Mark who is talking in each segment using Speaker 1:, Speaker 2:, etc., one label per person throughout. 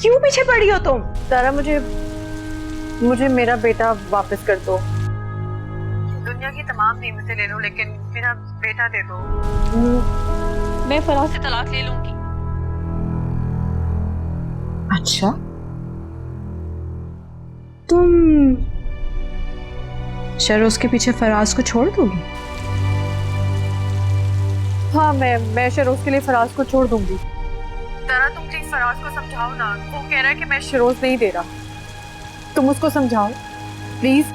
Speaker 1: क्यों पीछे पड़ी हो तुम?
Speaker 2: तारा, मुझे मेरा बेटा वापस कर दो। दुनिया की तमाम नेमतें ले लो, लेकिन मेरा बेटा दे दो। मैं फराज से तलाक ले लूंगी।
Speaker 1: अच्छा, तुम शरोज के पीछे फराज को छोड़ दोगी?
Speaker 2: हाँ, मैं शरोज के लिए फराज को छोड़ दूंगी। तारा, तुम प्लीज फराज को समझाओ ना। वो कह रहा है कि मैं शरोज नहीं दे रहा। तुम उसको समझाओ प्लीज।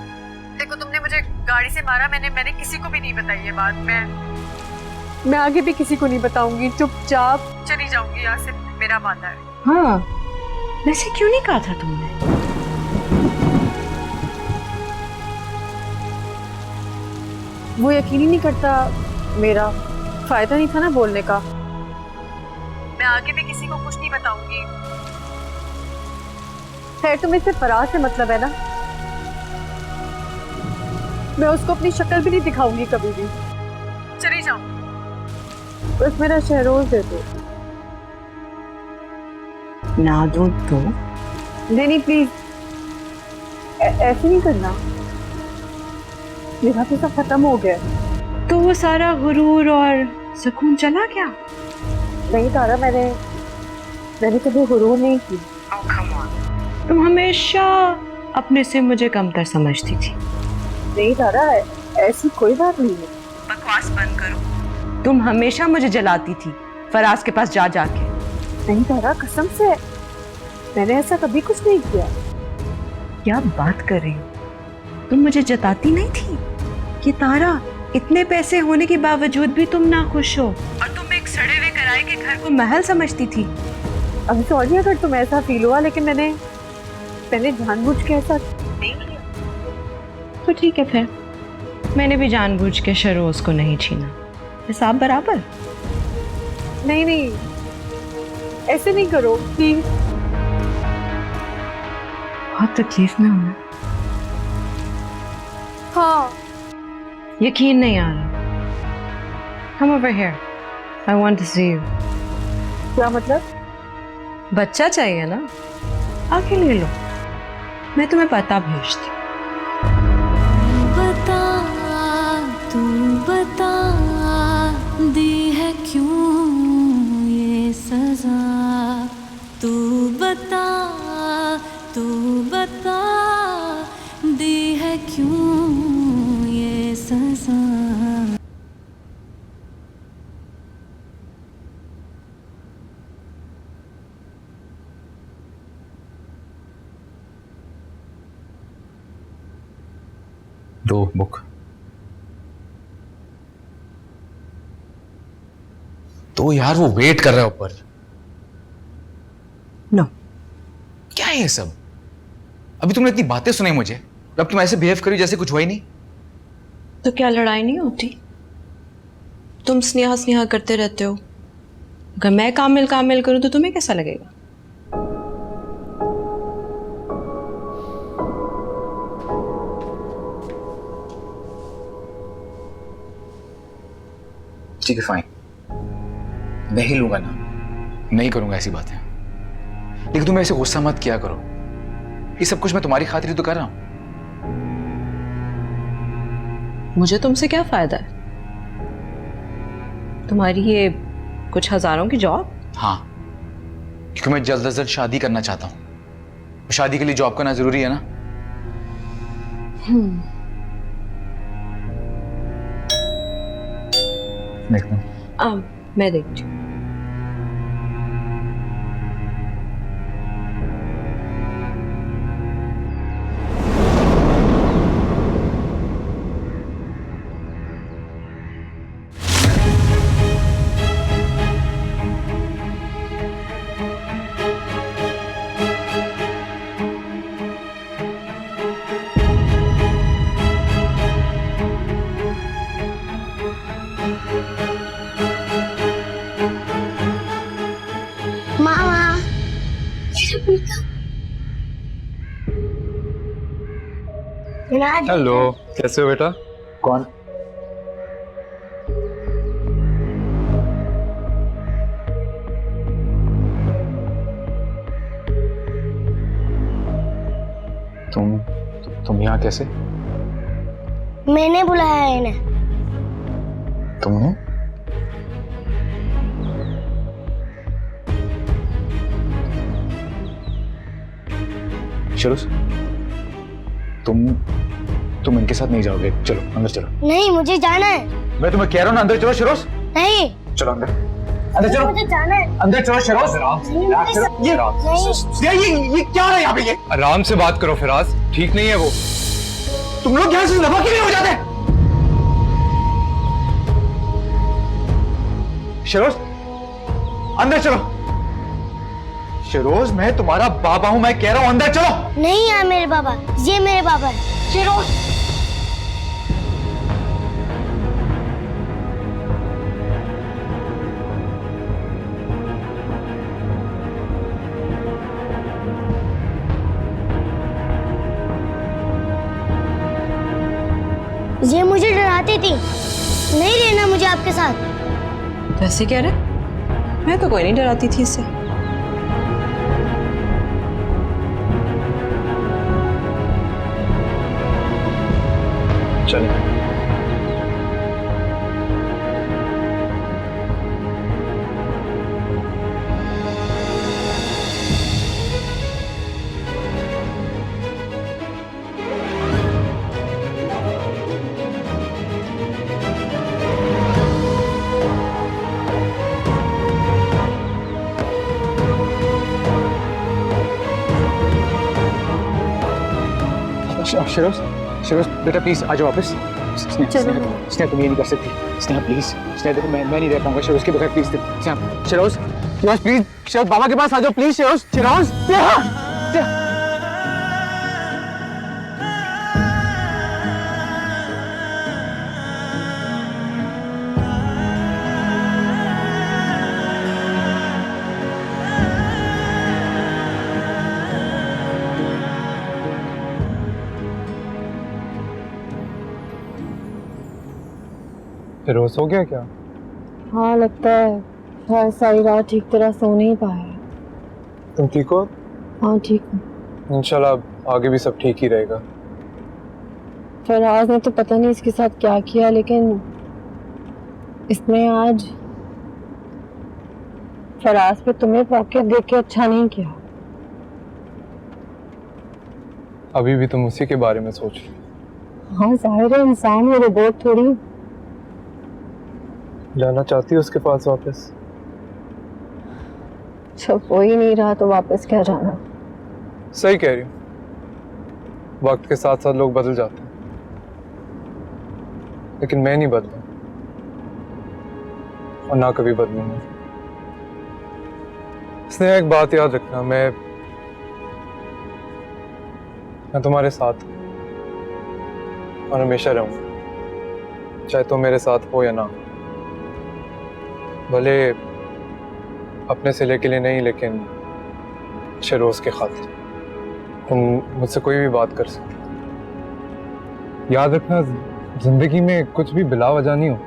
Speaker 2: देखो, तुमने मुझे गाड़ी से मारा, मैंने किसी को भी नहीं बताई ये बात। मैं आगे भी किसी को नहीं बताऊंगी। चुपचाप चली जाऊंगी यहाँ से, मेरा वादा है।
Speaker 1: हाँ, वैसे क्यों नहीं कहा था तुमने?
Speaker 2: वो यकीन ही नहीं करता। मेरा फायदा नहीं था ना बोलने का। मैं आगे भी किसी को कुछ नहीं बताऊंगी। खैर, तुम्हें सिर्फ फराज से मतलब है ना? मैं उसको अपनी शक्ल भी नहीं दिखाऊंगी कभी भी। चली जाऊं। बस मेरा शहरोज दे दो।
Speaker 1: ना दूं तो?
Speaker 2: नहीं प्लीज, ऐसे नहीं करना। मेरा तो सब खत्म हो गया।
Speaker 1: तो वो सारा गुरूर और सुकून चला गया?
Speaker 2: नहीं तारा, मैंने कभी गुरूर नहीं की।
Speaker 1: Oh, come on. तुम हमेशा अपने से मुझे कमतर समझती थी।
Speaker 2: नहीं तारा, ऐसी कोई बात नहीं है।
Speaker 1: बकवास बंद करो। तुम हमेशा मुझे जलाती थी फराज के पास जा जाके।
Speaker 2: नहीं तारा, कसम से मैंने ऐसा कभी कुछ नहीं किया।
Speaker 1: क्या बात कर रही हो? तुम मुझे जताती नहीं थी कि तारा, इतने पैसे होने के बावजूद भी तुम ना खुश हो और तुम एक सड़े हुए किराए के घर को महल समझती थी।
Speaker 2: अब सॉरी अगर तुम ऐसा फील हुआ, लेकिन मैंने जानबूझ के ऐसा नहीं किया।
Speaker 1: तो ठीक है, फिर मैंने भी जानबूझ के शरोज को नहीं छीना। हिसाब बराबर।
Speaker 2: नहीं, ऐसे नहीं करो प्लीज।
Speaker 1: बहुत तकलीफ में हूँ।
Speaker 2: हाँ।
Speaker 1: यकीन नहीं आ रहा। Come over here. I want to see you.
Speaker 2: क्या मतलब?
Speaker 1: बच्चा चाहिए ना? आके ले लो, मैं तुम्हें पता भेजती।
Speaker 3: बता, तू बता, दी है क्यों ये सजा? तू बता, दी है क्यों ये सजा?
Speaker 4: दो बुक। तो यार वो वेट कर रहा है ऊपर।
Speaker 1: नो।
Speaker 4: क्या है ये सब? अभी तुमने इतनी बातें सुनाई मुझे, अब तुम ऐसे बिहेव करी जैसे कुछ हुआ ही नहीं।
Speaker 1: तो क्या लड़ाई नहीं होती? तुम स्नेहा स्नेहा करते रहते हो। अगर मैं कामिल कामिल करूं तो तुम्हें कैसा लगेगा?
Speaker 4: ठीक है, फाइन, मैं ही लूंगा ना, नहीं करूंगा ऐसी बातें। लेकिन तुम ऐसे गुस्सा मत किया करो। ये सब कुछ मैं तुम्हारी खातिर ही तो कर रहा हूं।
Speaker 1: मुझे तुमसे क्या फायदा है? तुम्हारी ये कुछ हजारों की जॉब?
Speaker 4: हाँ, क्योंकि मैं जल्द से जल्द शादी करना चाहता हूं। शादी के लिए जॉब करना जरूरी है ना। देखना।
Speaker 1: मैं देखती हूँ।
Speaker 5: हेलो, कैसे हो बेटा?
Speaker 4: कौन? तुम यहाँ कैसे?
Speaker 6: मैंने बुलाया है इन्हें।
Speaker 4: तुमने? शरोज, तुम इनके साथ नहीं जाओगे। चलो अंदर चलो।
Speaker 6: नहीं, मुझे जाना है।
Speaker 4: मैं तुम्हें कह रहा हूँ ना, अंदर चलो शरोज।
Speaker 6: नहीं,
Speaker 4: चलो अंदर, अंदर चलो।
Speaker 6: मुझे जाना है।
Speaker 4: अंदर चलो शरोज।
Speaker 6: नहीं,
Speaker 4: ये क्या है यहाँ पे? ये
Speaker 5: आराम से बात करो फिराज, ठीक नहीं है वो।
Speaker 4: तुम लोग यहाँ से दफा क्यों नहीं हो जाते? शरोज, अंदर चलो। शरोज, मैं तुम्हारा बाबा हूं, मैं कह रहा हूं अंदर चलो।
Speaker 6: नहीं है मेरे बाबा, ये मेरे बाबा है।
Speaker 4: शरोज,
Speaker 6: ये मुझे डराती थी, नहीं रहना मुझे आपके साथ।
Speaker 1: वैसे कह रहे? मैं तो कोई नहीं डराती थी इससे।
Speaker 4: चलो। शरोज, शरोज बेटा प्लीज आ जाओ वापस। स्नेहा तुम ये नहीं कर सकती। स्नेहा प्लीज, स्नेहा देखो मैं नहीं रह पाऊंगा शरोज के बगैर, प्लीज स्नेहा। शरोज, शरोज प्लीज, शरोज बाबा के पास आ जाओ प्लीज। शरोज, शरोज,
Speaker 5: फिरोज हो गया क्या?
Speaker 2: हाँ, लगता है शायद सारी रात ठीक तरह सो नहीं पाया।
Speaker 5: तुम ठीक हो?
Speaker 2: हाँ ठीक हूँ।
Speaker 5: इंशाल्लाह अब आगे भी सब ठीक ही रहेगा।
Speaker 2: फराज ने तो पता नहीं इसके साथ क्या किया, लेकिन इसने आज फराज पे तुम्हें पॉकेट देख के अच्छा नहीं किया।
Speaker 5: अभी भी तुम उसी के बारे में सोच रही हो?
Speaker 2: हाँ जाहिर है, इंसान है, रोबोट थोड़ी।
Speaker 5: जाना चाहती हो उसके पास वापस?
Speaker 2: जब हो ही नहीं रहा तो वापस क्या जाना।
Speaker 5: सही कह रही हूँ, वक्त के साथ साथ लोग बदल जाते हैं, लेकिन मैं नहीं बदला और ना कभी बदलूंगा। इसने एक बात याद रखना, मैं तुम्हारे साथ हूं और हमेशा रहूंगा, चाहे तुम मेरे साथ हो या ना। भले अपने सिले के लिए नहीं, लेकिन शरोज के खातिर तुम मुझसे कोई भी बात कर सकते हो। याद रखना, जिंदगी में कुछ भी बिला वजह नहीं हो,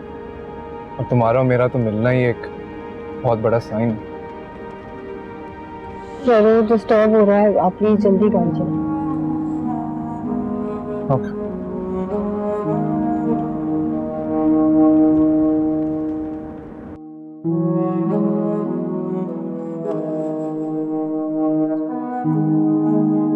Speaker 5: और तुम्हारा और मेरा तो मिलना ही एक बहुत बड़ा साइन है।
Speaker 2: जरूर डिस्टर्ब हो रहा है, आप प्लीज जल्दी कर जाओ।
Speaker 5: ओके।
Speaker 3: Thank you.